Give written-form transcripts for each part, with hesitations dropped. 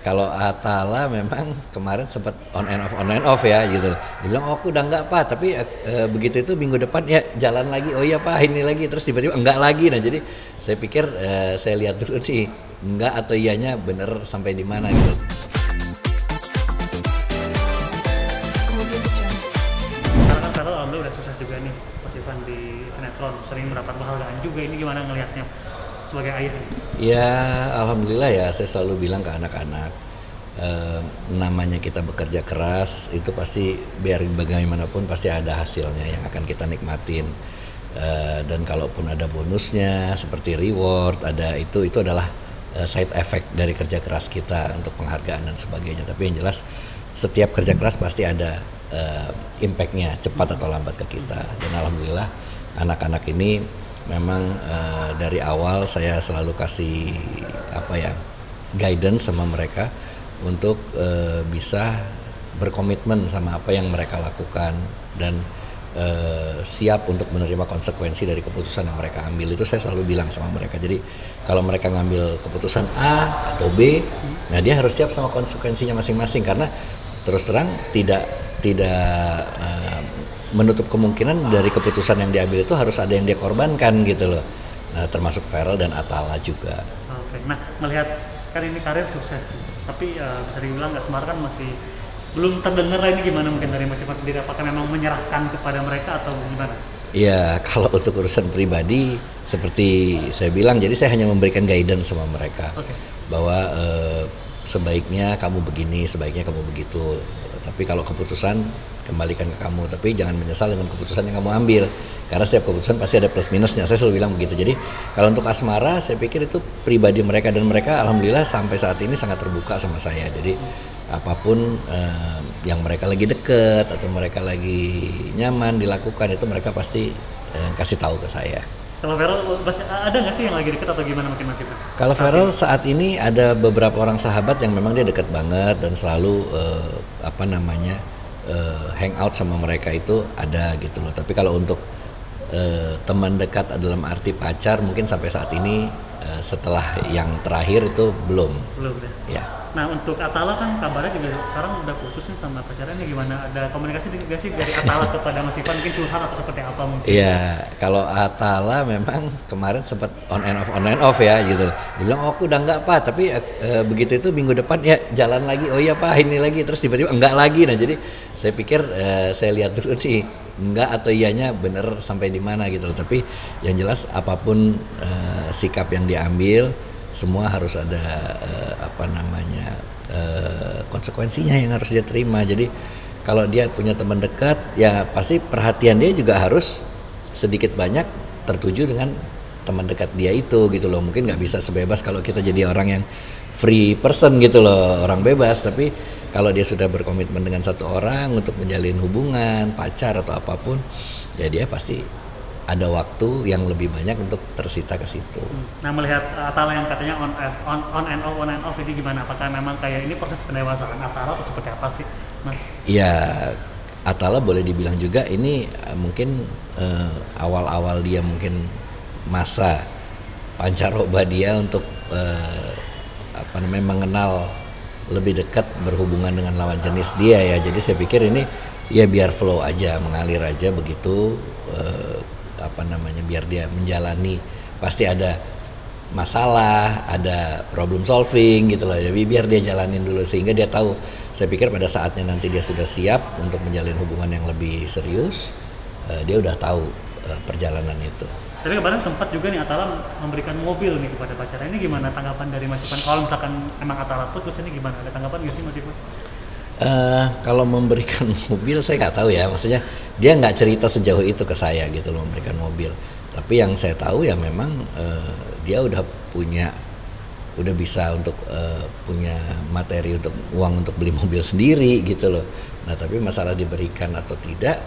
kalau Atala memang kemarin sempat on and off ya gitu. Dia bilang, oh aku udah enggak Pak, tapi begitu itu minggu depan ya jalan lagi, oh iya Pak ini lagi, terus tiba-tiba enggak lagi. Nah jadi saya pikir saya lihat dulu nih, enggak atau iyanya bener sampai di mana gitu. Karena kan Farel alhamdulillah udah sukses juga nih Mas Ivan di sinetron, sering mendapat penghargaan juga. Ini gimana ngelihatnya sebagai ayah? Ya alhamdulillah ya, saya selalu bilang ke anak-anak, namanya kita bekerja keras itu pasti biar bagaimanapun pasti ada hasilnya yang akan kita nikmatin. Dan kalaupun ada bonusnya seperti reward, ada itu adalah side effect dari kerja keras kita untuk penghargaan dan sebagainya. Tapi yang jelas setiap kerja keras pasti ada impactnya cepat atau lambat ke kita. Dan alhamdulillah anak-anak ini memang dari awal saya selalu kasih guidance sama mereka untuk bisa berkomitmen sama apa yang mereka lakukan dan siap untuk menerima konsekuensi dari keputusan yang mereka ambil. Itu saya selalu bilang sama mereka. Jadi kalau mereka ngambil keputusan A atau B, nah dia harus siap sama konsekuensinya masing-masing, karena terus terang tidak menutup kemungkinan dari keputusan yang diambil itu harus ada yang dia korbankan gitu loh. Nah, termasuk Farel dan Atala juga. Oke, nah melihat kan ini karir sukses, tapi bisa dibilang nggak Semar kan masih belum terdengar lah. Ini gimana mungkin dari Mas Ivan sendiri, apakah memang menyerahkan kepada mereka atau gimana? Ya kalau untuk urusan pribadi seperti saya bilang, jadi saya hanya memberikan guidance sama mereka. Okay. Bahwa sebaiknya kamu begini, sebaiknya kamu begitu. Tapi kalau keputusan kembalikan ke kamu, tapi jangan menyesal dengan keputusan yang kamu ambil, karena setiap keputusan pasti ada plus minusnya. Saya selalu bilang begitu. Jadi kalau untuk asmara, saya pikir itu pribadi mereka, dan mereka alhamdulillah sampai saat ini sangat terbuka sama saya. Jadi apapun yang mereka lagi deket atau mereka lagi nyaman dilakukan, itu mereka pasti kasih tahu ke saya. Kalau Farel ada nggak sih yang lagi deket atau gimana mungkin Mas Ivan? Kalau Farel saat ini ada beberapa orang sahabat yang memang dia deket banget dan selalu hang out sama mereka itu ada gitu loh. Tapi kalau untuk teman dekat dalam arti pacar, mungkin sampai saat ini setelah yang terakhir itu belum ya. Nah untuk Atala kan kabarnya juga sekarang udah putus nih sama pacarnya, gimana? Ada komunikasi nggak sih dari Atala kepada Mas Ivan, mungkin curhat atau seperti apa mungkin? Iya, kalau Atala memang kemarin sempat on and off ya gitu. Dia bilang, oh aku udah enggak Pak, tapi begitu itu minggu depan ya jalan lagi, oh iya Pak ini lagi, terus tiba-tiba enggak lagi. Nah jadi saya pikir saya lihat dulu nih, enggak atau iyanya bener sampai di mana gitu loh. Tapi yang jelas apapun sikap yang diambil, semua harus ada konsekuensinya yang harus dia terima. Jadi kalau dia punya teman dekat, ya pasti perhatian dia juga harus sedikit banyak tertuju dengan teman dekat dia itu gitu loh. Mungkin nggak bisa sebebas kalau kita jadi orang yang free person gitu loh, orang bebas. Tapi kalau dia sudah berkomitmen dengan satu orang untuk menjalin hubungan, pacar atau apapun, ya dia pasti ada waktu yang lebih banyak untuk tersita ke situ. Nah melihat Atala yang katanya on and off ini gimana? Apakah memang kayak ini proses pendewasaan Atala atau seperti apa sih, Mas? Ya Atala boleh dibilang juga ini mungkin awal-awal dia mungkin masa pancaroba dia untuk mengenal lebih dekat berhubungan dengan lawan jenis dia ya. Jadi saya pikir ini ya biar flow aja, mengalir aja begitu. Biar dia menjalani, pasti ada masalah, ada problem solving gitu loh. Jadi biar dia jalanin dulu sehingga dia tahu. Saya pikir pada saatnya nanti dia sudah siap untuk menjalin hubungan yang lebih serius, dia udah tahu perjalanan itu. Tapi kemarin sempat juga nih Atala memberikan mobil nih kepada pacarnya. Ini gimana tanggapan dari Mas Ivan? Kalau misalkan emang Atala putus ini gimana? Ada tanggapan nggak sih Mas Ivan? Kalau memberikan mobil saya nggak tahu ya, maksudnya dia nggak cerita sejauh itu ke saya gitu loh, memberikan mobil. Tapi yang saya tahu ya memang dia udah bisa untuk punya materi untuk uang untuk beli mobil sendiri gitu loh. Nah tapi masalah diberikan atau tidak,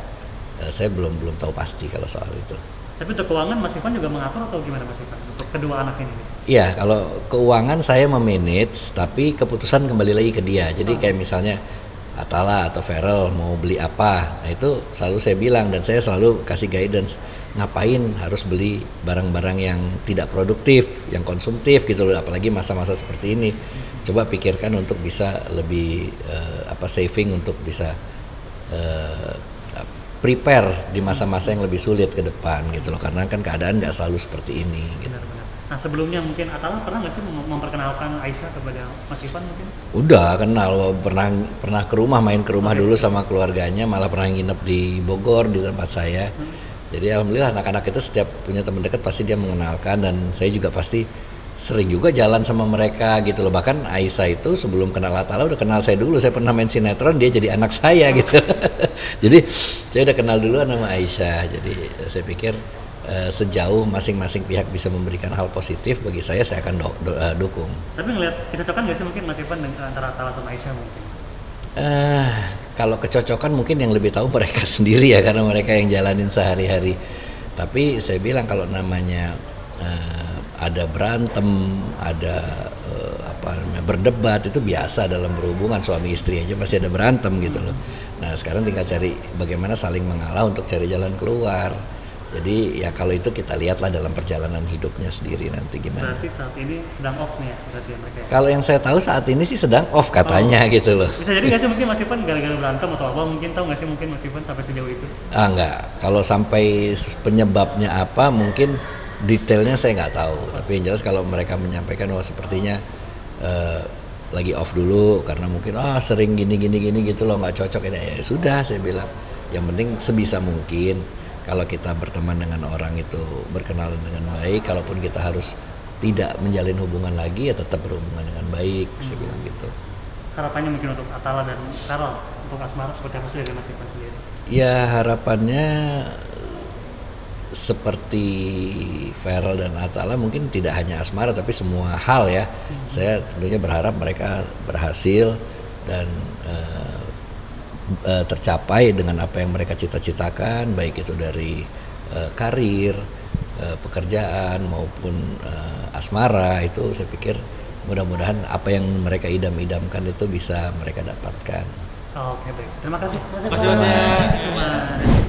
saya belum tahu pasti kalau soal itu. Tapi untuk keuangan Mas Ivan juga mengatur atau gimana Mas Ivan untuk kedua anak ini? Iya, kalau keuangan saya memanage, tapi keputusan kembali lagi ke dia. Jadi kayak misalnya Atala atau Feral mau beli apa. Nah itu selalu saya bilang dan saya selalu kasih guidance, ngapain harus beli barang-barang yang tidak produktif, yang konsumtif gitu loh, apalagi masa-masa seperti ini. Coba pikirkan untuk bisa lebih saving untuk bisa prepare di masa-masa yang lebih sulit ke depan gitu loh, karena kan keadaan nggak selalu seperti ini gitu. Benar-benar. Nah sebelumnya mungkin Atala pernah nggak sih memperkenalkan Aisyah kepada Mas Ivan mungkin? Udah kenal, pernah ke rumah, main ke rumah dulu sama keluarganya, malah pernah nginep di Bogor di tempat saya. Jadi alhamdulillah anak-anak itu setiap punya teman dekat pasti dia mengenalkan, dan saya juga pasti sering juga jalan sama mereka gitu loh. Bahkan Aisyah itu sebelum kenal Atala udah kenal saya dulu, saya pernah main sinetron, dia jadi anak saya gitu. Jadi saya udah kenal duluan sama Aisyah. Jadi saya pikir sejauh masing-masing pihak bisa memberikan hal positif bagi saya akan dukung. Tapi ngelihat kecocokan nggak sih mungkin Mas Ivan antara Atala sama Aisyah mungkin? Kalau kecocokan mungkin yang lebih tahu mereka sendiri ya, karena mereka yang jalanin sehari-hari. Tapi saya bilang kalau namanya ada berantem, ada berdebat, itu biasa dalam berhubungan suami istri aja pasti ada berantem gitu loh. Nah sekarang tinggal cari bagaimana saling mengalah untuk cari jalan keluar. Jadi ya kalau itu kita lihatlah dalam perjalanan hidupnya sendiri nanti gimana. Berarti saat ini sedang off nih ya berarti ya mereka? Kalau yang saya tahu saat ini sih sedang off katanya gitu loh. Bisa jadi nggak sih mungkin Mas Ivan gara-gara berantem atau apa, mungkin tahu nggak sih mungkin Mas Ivan sampai sejauh itu? Enggak, kalau sampai penyebabnya apa mungkin detailnya saya nggak tahu. Tapi yang jelas kalau mereka menyampaikan sepertinya lagi off dulu karena mungkin sering gini gitu loh, nggak cocok ini, ya sudah saya bilang. Yang penting sebisa mungkin kalau kita berteman dengan orang itu berkenalan dengan baik, kalaupun kita harus tidak menjalin hubungan lagi ya tetap berhubungan dengan baik, saya bilang gitu. Harapannya mungkin untuk Atala dan Feral untuk asmara seperti apa sih dari Mas Ivan sendiri? Ya harapannya seperti Feral dan Atala mungkin tidak hanya asmara tapi semua hal ya. Saya tentunya berharap mereka berhasil dan tercapai dengan apa yang mereka cita-citakan, baik itu dari karir, pekerjaan maupun asmara. Itu saya pikir mudah-mudahan apa yang mereka idam-idamkan itu bisa mereka dapatkan. Oke baik, terima kasih Mas Terima kasih banyak. Ivan.